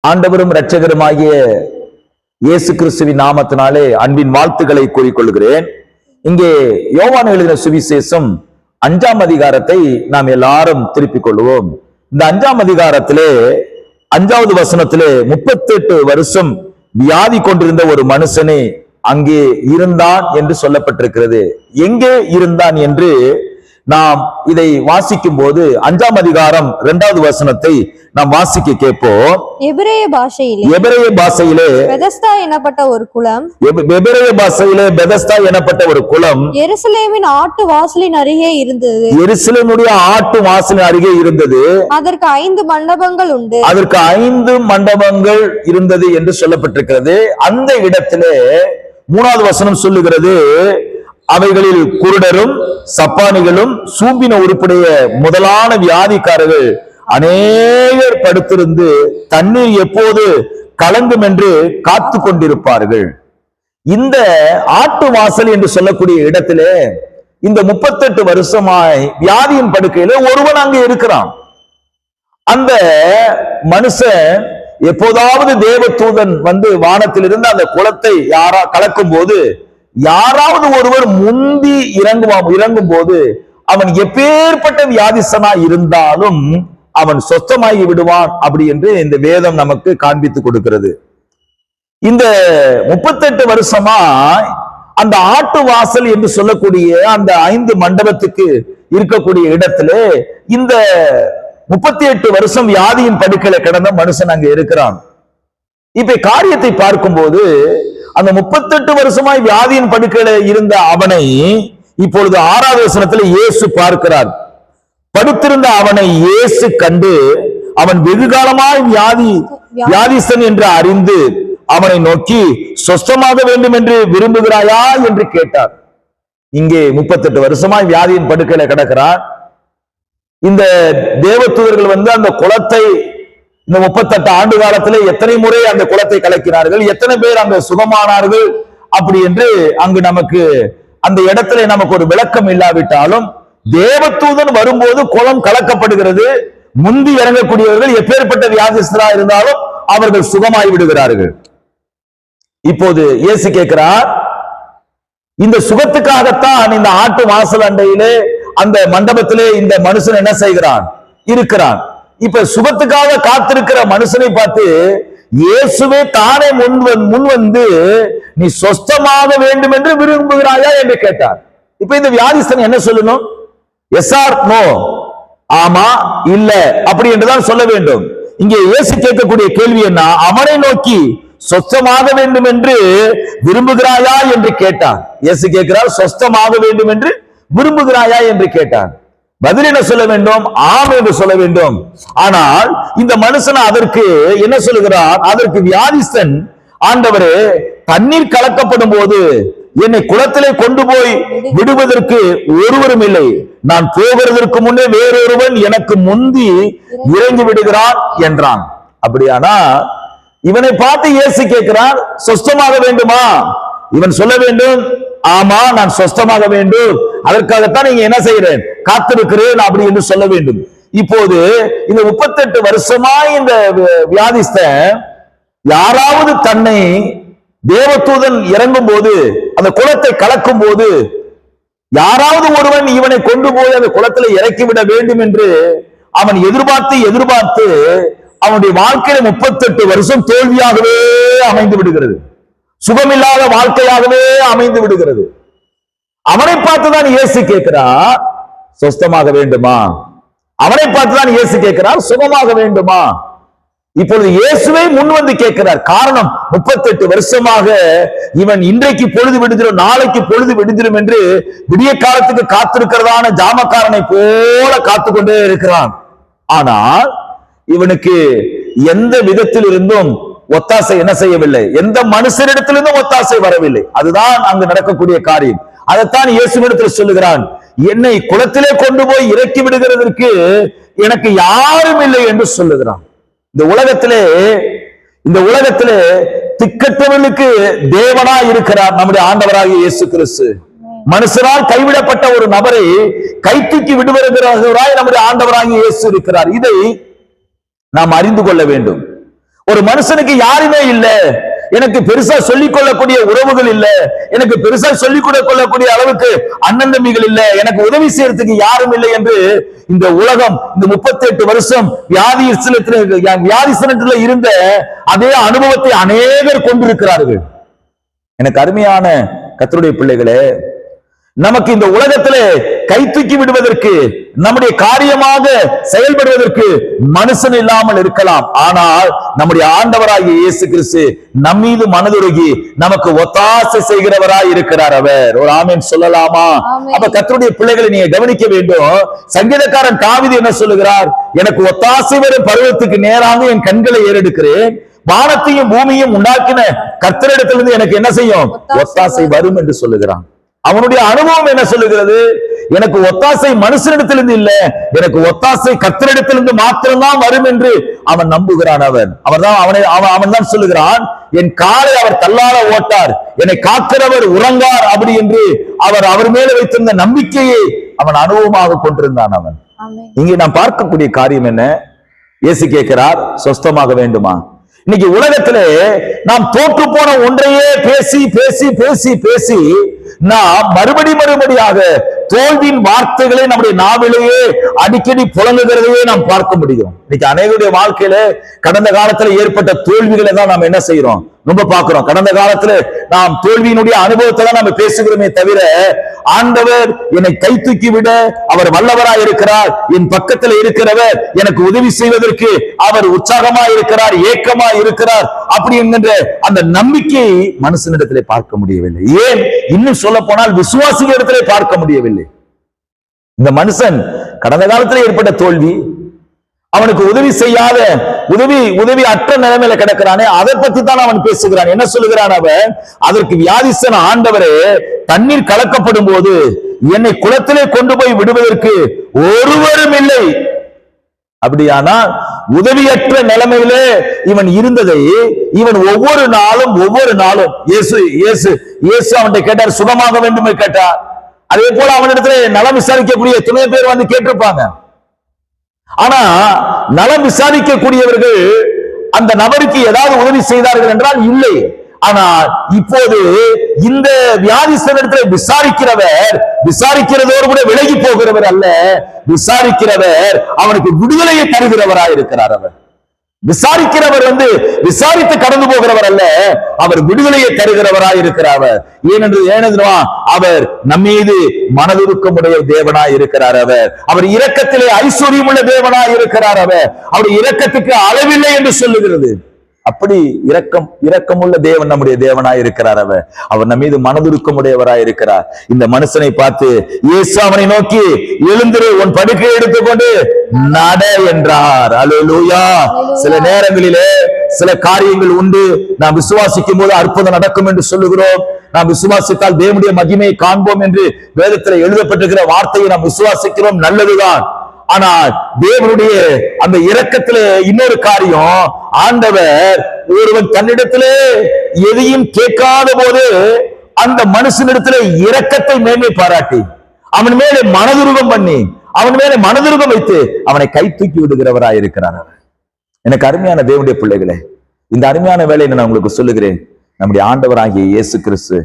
ஆண்டவரும் இரட்சகருமாகிய இயேசு கிறிஸ்துவின் நாமத்தினாலே அன்பின் வாழ்த்துக்களை கூறிக்கொள்கிறேன். இங்கே யோவான் எழுதின சுவிசேஷம் 5ஆம் அதிகாரத்தை நாம் எல்லாரும் திருப்பிக் கொள்வோம். இந்த 5ஆம் அதிகாரத்திலே 5வது வசனத்திலே 38 வருஷம் வியாதி கொண்டிருந்த ஒரு மனுஷனே அங்கே இருந்தான் என்று சொல்லப்பட்டிருக்கிறது. எங்கே இருந்தான் என்று நாம் இதை வாசிக்கும் போது 5ஆம் அதிகாரம் 2வது வசனத்தை நாம் வாசிக்க கேட்போம். எபிரேய பாஷையிலே பெதஸ்தா எனப்பட்ட ஒரு குளம், எபிரேய பாஷையிலே பெதஸ்தா எனப்பட்ட ஒரு குளம் எருசலேமின் ஆட்டு வாசலின் அருகே இருந்தது. எருசலேமுடைய ஆட்டு வாசலின் அருகே இருந்தது. அதற்கு 5 மண்டபங்கள் உண்டு. அதற்கு 5 மண்டபங்கள் இருந்தது என்று சொல்லப்பட்டிருக்கிறது. அந்த இடத்திலே 3வது வசனம் சொல்லுகிறது, அவைகளில் குருடரும் சப்பானிகளும் சூம்பின உருப்புடைய முதலான வியாதிக்காரர்கள் அநேகர் படுத்திருந்து தண்ணீர் எப்போது கலங்கும் என்று காத்து கொண்டிருப்பார்கள். இந்த ஆட்டு வாசல் என்று சொல்லக்கூடிய இடத்திலே இந்த 38 வருஷமாய் வியாதியின் படுக்கையில ஒருவன் அங்கே இருக்கிறான். அந்த மனுஷன் எப்போதாவது தேவதூதன் வந்து வானத்திலிருந்து அந்த குளத்தை கலக்கும் போது யாராவது ஒருவர் முந்தி இறங்கும் போது அவன் எப்பேற்பட்ட வியாதிசனா இருந்தாலும் அவன் சொஸ்தமாகி விடுவான் அப்படி என்று இந்த வேதம் நமக்கு காண்பித்து கொடுக்கிறது. இந்த 38 வருஷமா அந்த ஆட்டு வாசல் என்று சொல்லக்கூடிய அந்த 5 மண்டபத்துக்கு இருக்கக்கூடிய இடத்துல இந்த 38 வருஷம் வியாதியின் படுக்கையில கிடந்த மனுஷன் அங்க இருக்கிறான். இப்ப காரியத்தை பார்க்கும்போது அந்த 38 வருஷமாய் வியாதியின் படுக்கையில இருந்த அவனை இப்பொழுது 6வது வசனத்துல இயேசு பார்க்கிறார். படுத்திருந்த அவனை இயேசு கண்டு அவன் வெகு காலமாய் வியாதிஸ்தன் என்று அறிந்து அவனை நோக்கி சொஸ்தமாக வேண்டும் என்று விரும்புகிறாயா என்று கேட்டார். இங்கே 38 வருஷமாய் வியாதியின் படுக்கையில கிடக்கிறான். இந்த தேவதூதர்கள் வந்து அந்த குளத்தை இந்த 38 ஆண்டு காலத்திலே எத்தனை முறை அந்த குளத்தை கலக்கினார்கள், எத்தனை பேர் அங்க சுகமானார்கள் அப்படி என்று அங்கு நமக்கு அந்த இடத்துல நமக்கு ஒரு விளக்கம் இல்லாவிட்டாலும் தேவதூதன் வரும்போது குளம் கலக்கப்படுகிறது. முந்தி இறங்கக்கூடியவர்கள் எப்பேற்பட்ட வியாதிஸ்தரா இருந்தாலும் அவர்கள் சுகமாய் விடுகிறார்கள். இப்போது இயேசு கேட்கிறார், இந்த சுகத்துக்காகத்தான் இந்த ஆட்டு வாசல் அண்டையிலே அந்த மண்டபத்திலே இந்த மனுஷன் என்ன செய்கிறான், இருக்கிறான். இப்ப சுகத்துக்காக காத்திருக்கிற மனுஷனை பார்த்து இயேசுவே தானே முன் வந்து நீ சொஸ்தமாக வேண்டும் என்று விரும்புகிறாயா என்று கேட்டார். இப்ப இந்த வியாதிஸ்தன் என்ன சொல்லணும்? எஸ் ஆர் நோ, ஆமா இல்ல அப்படி என்றுதான் சொல்ல வேண்டும். இங்கே இயேசு கேட்கக்கூடிய கேள்வி என்ன? அவனை நோக்கி சொஸ்தமாக வேண்டும் என்று விரும்புகிறாயா என்று கேட்டார். இயேசு கேட்கிறார், சொஸ்தமாக வேண்டும் என்று விரும்புகிறாயா என்று கேட்டார். பதில் என்ன சொல்ல வேண்டும்? ஆம் என்று சொல்ல வேண்டும். ஆனால் இந்த மனுஷன் அதற்கு என்ன சொல்லுகிறார்? அதற்கு வியாதிஸ்தன், ஆண்டவரே தண்ணீர் கலக்கப்படும் போது என்னை குளத்திலே கொண்டு போய் விடுவதற்கு ஒருவரும் இல்லை, நான் போகிறதற்கு முன்னே வேறொருவன் எனக்கு முந்தி இறங்கி விடுகிறான் என்றான். அப்படியானா இவனை பார்த்து இயேசு கேட்கிறார், சொஸ்தமாக வேண்டுமா? இவன் சொல்ல வேண்டும், ஆமா நான் சொஸ்தமாக வேண்டும், அதற்காகத்தான் நீங்க என்ன செய்கிறேன், காத்திருக்கிறேன் அப்படி என்று சொல்ல வேண்டும். இப்போது இந்த 38 வருஷமா இந்த வியாதிஸ்தன் யாராவது தன்னை தேவதூதன் இறங்கும் போது அந்த குளத்தை கலக்கும் போது யாராவது ஒருவன் இவனை கொண்டு போய் அந்த குளத்துல இறக்கிவிட வேண்டும் என்று அவன் எதிர்பார்த்து அவனுடைய வாழ்க்கையில 38 வருஷம் தோல்வியாகவே அமைந்து விடுகிறது, சுகமில்லாத வாழ்க்கையாகவே அமைந்து விடுகிறது. அவனை பார்த்துதான் இயேசு கேட்கிறார், சொஸ்தமாக வேண்டுமா? அவனை பார்த்துதான் இயேசு கேட்கிறார், சுகமாக வேண்டுமா? இப்பொழுது இயேசுவை முன் வந்து கேட்கிறார். காரணம், 38 வருஷமாக இவன் இன்றைக்கு பொழுது விடுதிரும், நாளைக்கு பொழுது விடுதிரும் என்று விடிய காலத்துக்கு காத்திருக்கிறதான ஜாமக்காரனை போல காத்துக்கொண்டே இருக்கிறான். ஆனால் இவனுக்கு எந்த விதத்தில் இருந்தும் ஒத்தாசை என்ன செய்யவில்லை, எந்த மனுஷரிடத்திலிருந்தும் ஒத்தாசை வரவில்லை. அதுதான் அங்கு நடக்கக்கூடிய காரியம். அதைத்தான் இயேசுவிடத்தில் சொல்லுகிறான், என்னை குளத்திலே கொண்டு போய் இறக்கி விடுகிறதற்கு எனக்கு யாரும் இல்லை என்று சொல்லுகிறான். இந்த உலகத்திலே திக்கற்றவர்களுக்கு தேவனா இருக்கிறார் நம்முடைய ஆண்டவராகிய இயேசு கிறிஸ்து. மனுஷரால் கைவிடப்பட்ட ஒரு நபரை கை தூக்கி விடுவதற்காக நம்முடைய ஆண்டவராகிய இயேசு இருக்கிறார். இதை நாம் அறிந்து கொள்ள வேண்டும். ஒரு மனுஷனுக்கு யாருமே இல்ல, எனக்கு பெருசா சொல்லிக் கொள்ளக்கூடிய உறவுகள் இல்ல, எனக்கு பெருசா சொல்லிக் கொள்ளக்கூடிய அளவுக்கு அண்ணன் தம்பிகள் இல்ல, எனக்கு உதவி செய்யறதுக்கு யாரும் இல்லை என்று இந்த உலகம் இந்த 38 வருஷம் வியாதிசனத்துல இருந்த அதே அனுபவத்தை அநேகர் கொண்டிருக்கிறார்கள். எனக்கு அருமையான கர்த்தருடைய பிள்ளைகளே, நமக்கு இந்த உலகத்திலே கை தூக்கி விடுவதற்கு, நம்முடைய காரியமாக செயல்படுவதற்கு மனுஷன் இல்லாமல் இருக்கலாம். ஆனால் நம்முடைய ஆண்டவராகிய இயேசு கிறிஸ்து நம்மீது மனதுருகி நமக்கு ஒத்தாசை செய்கிறவராய் இருக்கிறார். அவர் ஒரு ஆமென் சொல்லலாமா? அப்ப கர்த்தருடைய பிள்ளைகளை நீங்க கவனிக்க வேண்டும். சங்கீதக்காரன் தாவீது என்ன சொல்லுகிறார்? எனக்கு ஒத்தாசை வரும் பருவத்துக்கு நேராக என் கண்களை ஏறெடுக்கிறேன், வானத்தையும் பூமியும் உண்டாக்கின கர்த்தரிடத்திலிருந்து எனக்கு என்ன செய்யும்? ஒத்தாசை வரும் என்று சொல்லுகிறான். அவனுடைய அனுபவம் என்ன சொல்லுகிறது? எனக்கு ஒத்தாசை மனுஷனிடத்திலிருந்து இல்ல, எனக்கு ஒத்தாசை கர்த்தரிடத்திலிருந்து மாத்திரம்தான் வரும் என்று அவன் நம்புகிறான். அவன் தான் சொல்லுகிறான், என் காலை அவர் தள்ளாட ஓட்டார், என்னை காக்கிறவர் உறங்கார் அப்படி என்று அவர் மேல வைத்திருந்த நம்பிக்கையை அவன் அனுபவமாக கொண்டிருந்தான். அவன் இங்கே நாம் பார்க்கக்கூடிய காரியம் என்ன? இயேசு கேட்கிறார், சொஸ்தமாக வேண்டுமா? இன்னைக்கு உலகத்திலே நாம் தோற்று போன ஒன்றையே பேசி பேசி பேசி பேசி நாம் மறுபடியாக தோல்வியின் வார்த்தைகளை நம்முடைய நாவிலேயே அடிக்கடி புலங்குகிறதையே நாம் பார்க்க முடியும். இன்னைக்கு அநேகருடைய வாழ்க்கையில கடந்த காலத்துல ஏற்பட்ட தோல்விகளை தான் நாம் என்ன செய்யறோம்? ரொம்ப பார்க்கிறோம். கடந்த காலத்துல நாம் தோல்வியினுடைய அனுபவத்தை தான் நம்ம பேசுகிறோமே தவிர, ஆண்டவர் என்னை கை தூக்கி விட அவர் வல்லவராய் இருக்கிறார், என் பக்கத்தில் இருக்கிறவர் எனக்கு உதவி செய்வதற்கு அவர் உற்சாகமா இருக்கிறார், ஏக்கமா இருக்கிறார் அப்படி என்கின்ற அந்த நம்பிக்கையை மனுஷனிடத்திலே பார்க்க முடியவில்லை. ஏன்? இன்னும் சொல்ல போனால் விசுவாசிகள் இடத்திலே பார்க்க முடியவில்லை. இந்த மனுஷன் கடந்த காலத்தில் ஏற்பட்ட தோல்வி, அவனுக்கு உதவி செய்யாத உதவி அற்ற நிலைமையில கிடக்கிறானே, அதை பத்தி தான் அவன் பேசுகிறான். என்ன சொல்லுகிறான் அவன்? அதற்கு வியாதிஸ்தன், ஆண்டவரே தண்ணீர் கலக்கப்படும் போது என்னை குளத்திலே கொண்டு போய் விடுவதற்கு ஒருவரும் இல்லை. அப்படியானால் உதவியற்ற நிலைமையிலே இவன் இருந்ததை இவன் ஒவ்வொரு நாளும் இயேசு அவன்கிட்ட கேட்டார், சுகமாக வேண்டும் கேட்டார். அதே போல அவனிடத்துல நலம் விசாரிக்கக்கூடிய துணை பேர் வந்து கேட்டிருப்பாங்க. ஆனா நலம் விசாரிக்கக்கூடியவர்கள் அந்த நபருக்கு ஏதாவது உதவி செய்தார்கள் என்றால் இல்லை. ஆனால் இப்போது இந்த வியாதிஸ்தனிடத்தில் விசாரிக்கிறதோடு கூட விலகி போகிறவர் அல்ல, விசாரிக்கிறவர் அவனுக்கு விடுதலையை தருகிறவராய் இருக்கிறார். அவர் விசாரிக்கிறவர் விசாரித்து கடந்து போகிறவர் அல்ல, அவர் விடுதலையை தருகிறவராய் இருக்கிறார். ஏனென்று அவர் நம்மீது மனதுருக்கமுடைய தேவனாய் இருக்கிறார். அவர் இரக்கத்திலே ஐஸ்வர்யம் உள்ள தேவனாய் இருக்கிறார். அவருடைய இரக்கத்துக்கு அளவில்லை என்று சொல்லுகிறது. அப்படி இரக்கமுள்ள தேவன் நம்முடைய தேவனாய் இருக்கிறார். அவர் நம்ம மீது மனதுருக்கமுடையவராய் இருக்கிறார். இந்த மனுஷனை பார்த்து இயேசு அவனை நோக்கி, எழுந்திரு, உன் படுக்கையை எடுத்துக்கொண்டு நட என்றார். அல்லேலூயா. சில நேரங்களிலே சில காரியங்கள் உண்டு, நாம் விசுவாசிக்கும் போது அற்புதம் நடக்கும் என்று சொல்லுகிறோம். நாம் விசுவாசித்தால் தேவனுடைய மகிமையை காண்போம் என்று வேதத்தில் எழுதப்பட்டிருக்கிற வார்த்தையை நாம் விசுவாசிக்கிறோம், நல்லதுதான். ஆனால் தேவனுடைய அந்த இரக்கத்திலே இன்னொரு காரியம், ஆண்டவர் ஒருவன் தன்னிடத்திலே எதையும் கேட்காத போது அந்த மனுஷனிடத்திலே இரக்கத்தை மேன்மை பாராட்டி அவன் மேலே மனதுருகம் பண்ணி அவன் மேலே மனதுருகம் வைத்து அவனை கை தூக்கி விடுகிறவராய் இருக்கிறார். எனக்கு அருமையான தேவனுடைய பிள்ளைகளே, இந்த அருமையான வேலையை நான் உங்களுக்கு சொல்லுகிறேன். நம்முடைய ஆண்டவராகிய இயேசு கிறிஸ்து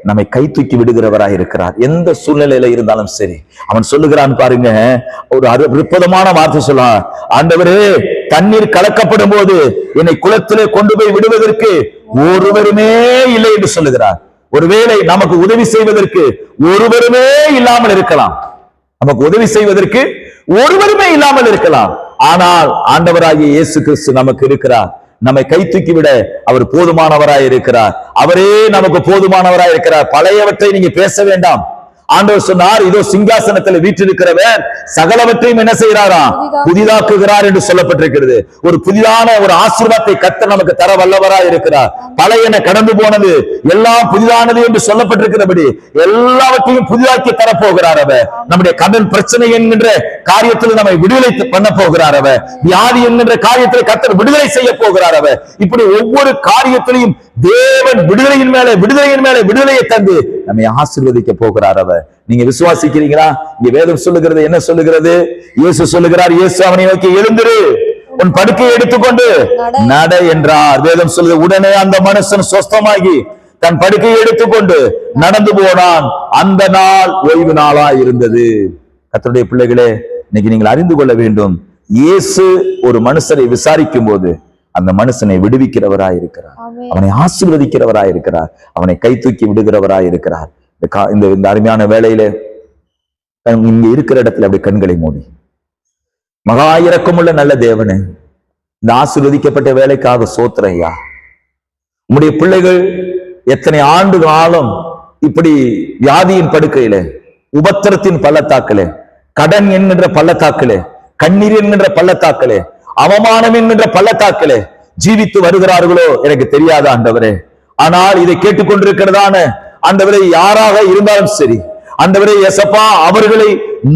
நம்மை கை தூக்கி விடுகிறவராய் இருக்கிறார். எந்த சூழ்நிலையில இருந்தாலும் சரி. அவன் சொல்லுகிறான் பாருங்க, ஒரு அற்புதமான வார்த்தை சொல்றான், ஆண்டவரே தண்ணீர் கலக்கப்படும் போது என்னை குளத்திலே கொண்டு போய் விடுவதற்கு ஒருவருமே இல்லை என்று சொல்லுகிறார். ஒருவேளை நமக்கு உதவி செய்வதற்கு ஒருவருமே இல்லாமல் இருக்கலாம், நமக்கு உதவி செய்வதற்கு ஒருவருமே இல்லாமல் இருக்கலாம். ஆனால் ஆண்டவராகிய இயேசு கிறிஸ்து நமக்கு இருக்கிறார். நம்மை கை தூக்கி விட அவர் போதுமானவராய் இருக்கிறார். அவரே நமக்கு போதுமானவராய் இருக்கிறார். பழையவற்றை நீங்க பேச வேண்டாம். ஆண்டவர் சொன்னார், இதோ சிங்காசனத்தில் வீற்றிருக்கிறவர் சகலவற்றையும் என்ன செய்யறாரா? புதிதாக்குகிறார் என்று சொல்லப்பட்டிருக்கிறது. ஒரு புதிதான ஒரு ஆசீர்வாதத்தை கர்த்தர் நமக்கு தர வல்லவராய் இருக்கிறார். பழையன கடந்து போனது எல்லாம் புதிதானது என்று சொல்லப்பட்டிருக்கிறபடி எல்லாவற்றையும் புதிதாக்கி தரப்போகிறார். அவர் நம்முடைய கடன் பிரச்சனை என்கின்ற காரியத்தில் நம்மை விடுதலை பண்ண போகிறார். அவர் வியாதி என்கின்ற காரியத்தில் கர்த்தர் விடுதலை செய்ய போகிறார். அவர் இப்படி ஒவ்வொரு காரியத்திலையும் தேவன் விடுதலையின் மேலே விடுதலையை தந்து நம்மை ஆசீர்வதிக்க போகிறார். அவர் நீங்க விசுவாசிக்கிறீங்களா? இங்க வேதம் சொல்லுகிறது என்ன சொல்லுகிறது? இயேசு சொல்லுகிறார், இயேசு அவனை நோக்கி, எழுந்திரு, உன் படுக்கையை எடுத்துக்கொண்டு நட என்றார். வேதம் சொல்லுது, உடனே அந்த மனுஷன் சொஸ்தமாகி தன் படுக்கையை எடுத்துக்கொண்டு நடந்து போனான். அந்த நாள் ஓய்வு நாளா இருந்தது. கர்த்தருடைய பிள்ளைகளே, இன்னைக்கு நீங்கள் அறிந்து கொள்ள வேண்டும், இயேசு ஒரு மனுஷனை விசாரிக்கும் போது அந்த மனுஷனை விடுவிக்கிறவராய் இருக்கிறார், அவனை ஆசீர்வதிக்கிறவராய் இருக்கிறார், அவனை கை தூக்கி விடுகிறவராய் இருக்கிறார். இந்த அருமையான வேளையிலே இங்க இருக்கிற இடத்துல அப்படி கண்களை மூடி, மகா இரக்கமுள்ள நல்ல தேவனே, இந்த ஆசீர்வதிக்கப்பட்ட வேலைக்காக சோத்திரம் ஐயா. உம்முடைய பிள்ளைகள் எத்தனை ஆண்டு காலம் இப்படி வியாதியின் படுக்கையிலே, உபத்திரத்தின் பள்ளத்தாக்கிலே, கடன் என்கின்ற பள்ளத்தாக்கிலே, கண்ணீர் என்கின்ற பள்ளத்தாக்கிலே, அவமானம் என்கின்ற பள்ளத்தாக்கிலே ஜீவித்து வருகிறார்களோ எனக்கு தெரியாத ஆண்டவரே. ஆனால் இதை கேட்டுக்கொண்டிருக்கிறதான ஆண்டவரே, யாராக இருந்தாலும் சரி ஆண்டவரே இயேசப்பா, அவர்களை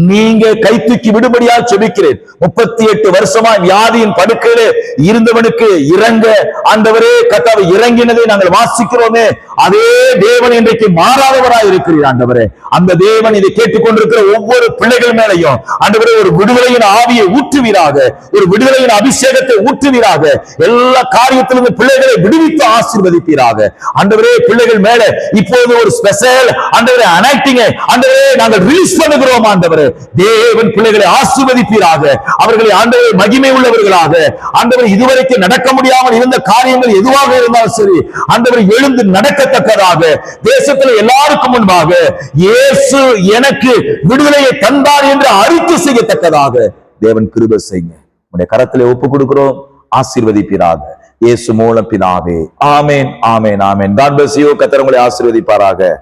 நீங்க கை தூக்கி விடுபடியா செபிக்கிறேன். 38 வருஷமா வியாதியின் படுக்கையிலே இருந்தவனுக்கு இறங்க ஆண்டவரே கர்த்தாவே இறங்கினதை நாங்கள் வாசிக்கிறோமே, அதே தேவன் இன்றைக்கு மாறாதவராய் இருக்கிறீர் ஆண்டவரே. அந்த தேவன் இதை கேட்டுக்கொண்டிருக்கிற ஒவ்வொரு பிள்ளைகள் மேலையும் ஆண்டவரே ஒரு விடுதலையின் ஆவியை ஊற்றுவீராக, ஒரு விடுதலையின் அபிஷேகத்தை ஊற்றுவீராக, எல்லா காரியத்திலிருந்து பிள்ளைகளை விடுவித்து ஆசீர்வதிப்பீராக ஆண்டவரே. பிள்ளைகள் மேல இப்போது ஒரு ஸ்பெஷல் ஆண்டவரே அனாயிண்டிங்கை ஆண்டவரே நாங்கள் ரிலீஸ் பண்ணுகிறோம் ஆண்டவரே. தேவன் பிள்ளைகளை ஆசீர்வதிப்பீராக, அவர்களை ஆண்டவரே மகிமை உள்ளவர்களாக ஆண்டவரே, இதுவரைக்கும் நடக்க முடியாமல் இருந்த காரியங்கள் எதுவாக இருந்தாலும் சரி ஆண்டவரே எழுந்து நடக்கத்தக்கதாக, தேசத்தில் எல்லாருக்கும் முன்பாக இயேசு எனக்கு விடுதலையை தந்தார் என்று அறிக்கை செய்யத்தக்கதாக தேவன் கிருபை செய்யுங்க. உடைய கரத்திலே ஒப்பு கொடுக்கிறோம், ஆசீர்வதிப்பீராக இயேசு மூலம் பிதாவே. ஆமென், ஆமென், ஆமென். God bless you. கர்த்தர் உங்களை ஆசீர்வதிப்பாராக.